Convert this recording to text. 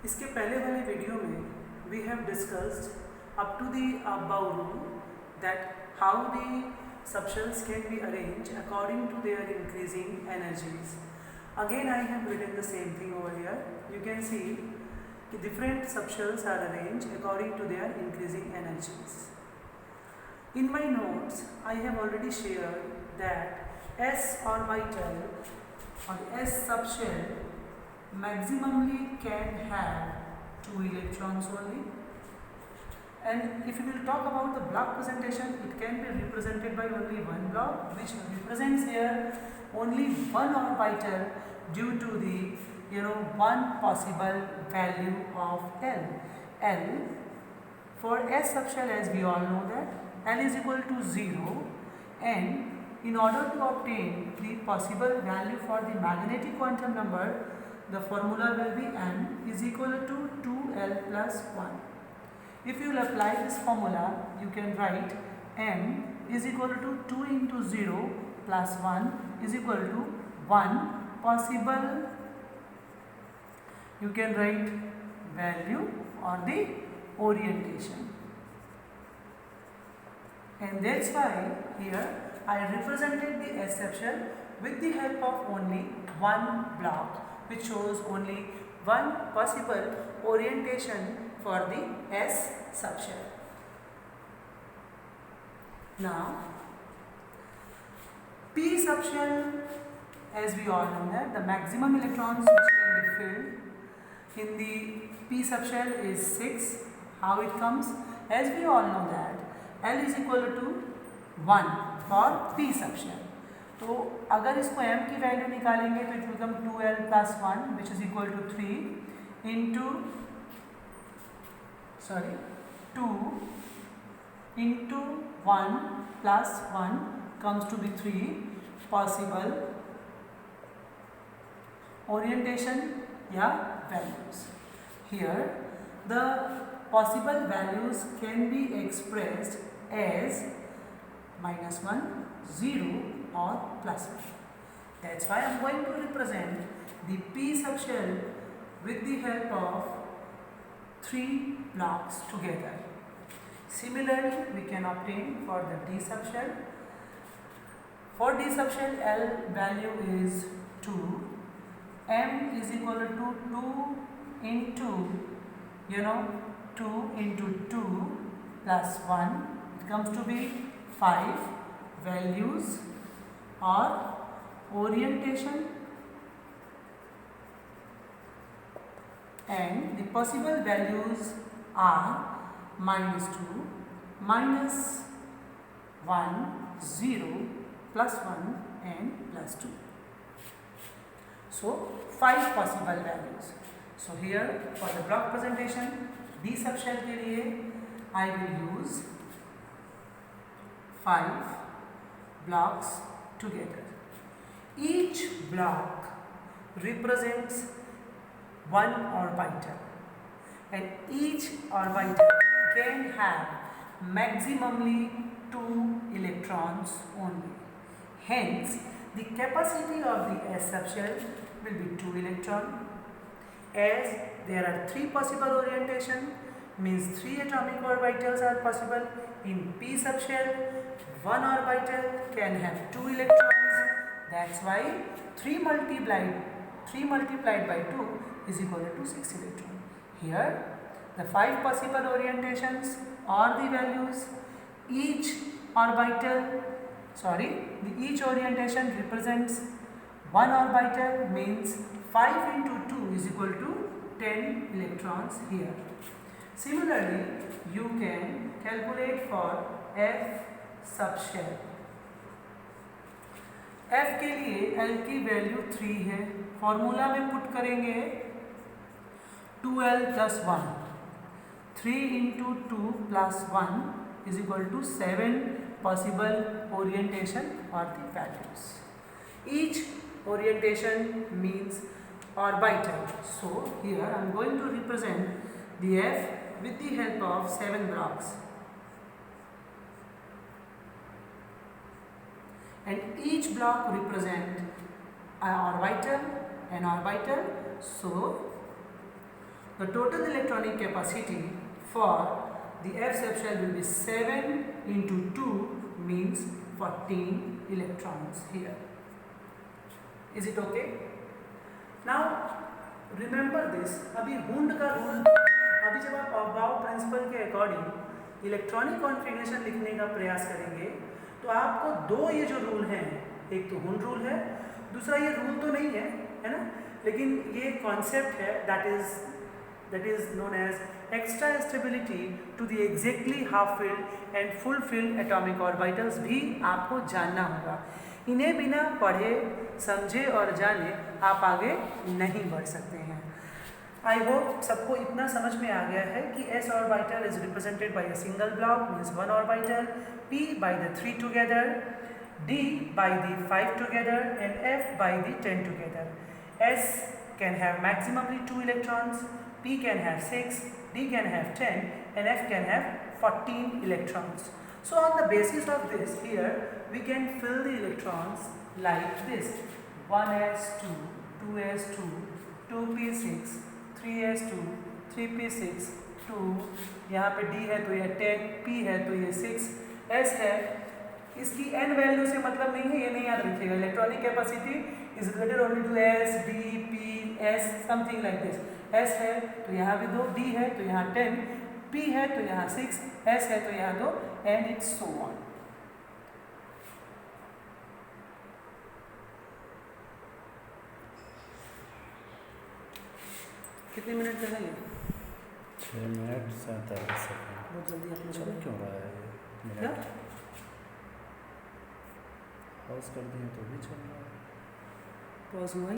इसके पहले वाले वीडियो में we have discussed up to the above rule that how the subshells can be arranged according to their increasing energies. Again I have written the same thing over here. You can see the different subshells are arranged according to their increasing energies. In my notes I have already shared that S orbital or S subshell maximally can have 2 electrons only, and if you will talk about the block presentation, it can be represented by only one block which represents here only one orbital due to the one possible value of L. L for S subshell, as we all know that L is equal to 0, and in order to obtain the possible value for the magnetic quantum number, the formula will be m is equal to 2l plus 1. If you will apply this formula, you can write m is equal to 2 into 0 plus 1 is equal to 1 possible, you can write value or the orientation. And that's why here I represented the S subshell with the help of only one block, which shows only one possible orientation for the S subshell. Now P subshell, as we all know that the maximum electrons which can be filled in the P subshell is 6. How it comes? As we all know that L is equal to 1 for P subshell. तो अगर इसको m की value निकालेंगे तो it will become 2l plus 1 which is equal to 3 into 2 into 1 plus 1 comes to be 3 possible orientation या values. Here the possible values can be expressed as -1, 0 or +1. That's why I am going to represent the P subshell with the help of 3 blocks together. Similarly, we can obtain for the D subshell. For D subshell, L value is 2. M is equal to 2 into 2 into 2 plus 1. It comes to be 5 values or orientation, and the possible values are -2, -1, 0, +1 and +2. So 5 possible values. So here for the block presentation D subshell के लिए I will use 5 blocks together. Each block represents one orbital, and each orbital can have maximally 2 electrons only. Hence, the capacity of the S subshell will be 2 electrons. As there are 3 possible orientation, means 3 atomic orbitals are possible. In P subshell, one orbital can have 2 electrons. That's why 3 multiplied by 2 is equal to 6 electrons. Here the 5 possible orientations or the values, each orientation represents one orbital, means 5 into 2 is equal to 10 electrons here. Similarly, you can calculate for F subshell. F के लिए L की value 3 है. Formula में put करेंगे 2l plus 1. 3 into 2 plus 1 is equal to 7 possible orientation or the values. Each orientation means orbital. So here I am going to represent the F with the help of 7 blocks. And each block represent an orbital. So the total electronic capacity for the F subshell will be 7 into 2 means 14 electrons here. Is it okay? Now remember this. अभी हुंड का rule, अभी जब आप above principal के according electronic configuration लिखने का प्रयास करेंगे तो आपको दो ये जो रूल हैं, एक तो हुंड रूल है, दूसरा ये रूल तो नहीं है ना, लेकिन ये कॉन्सेप्ट है that is known as extra stability to the exactly half filled and full filled atomic orbitals भी आपको जानना होगा. इन्हें बिना पढ़े समझे और जाने आप आगे नहीं बढ़ सकते हैं. आई होप सबको इतना समझ में आ गया है कि s orbital is represented by a single block means one orbital, p by the 3 together, d by the 5 together and f by the 10 together. S can have maximally 2 electrons, p can have 6, d can have 10 and f can have 14 electrons. So on the basis of this, here we can fill the electrons like this: 1s2, 2s2, 2p6, 3s2, 3p6, 2, यहाँ पे d है तो ये 10, p है तो ये 6, s है, इसकी n वैल्यू से मतलब नहीं है, ये नहीं याद रखिएगा. Electronic capacity is related only to s, d, p, s, something like this. s है तो यहाँ भी 2, d है तो यहाँ 10, p है तो यहाँ 6, s है तो यहाँ 2 and it's so on. कितने मिनट लगेंगे? 6 मिनट 47 सेकंड. बहुत जल्दी आपने चल क्यों रहा है ये क्या? मिनट? पॉज कर दिए तो भी चल रहा है. पॉज हुआ.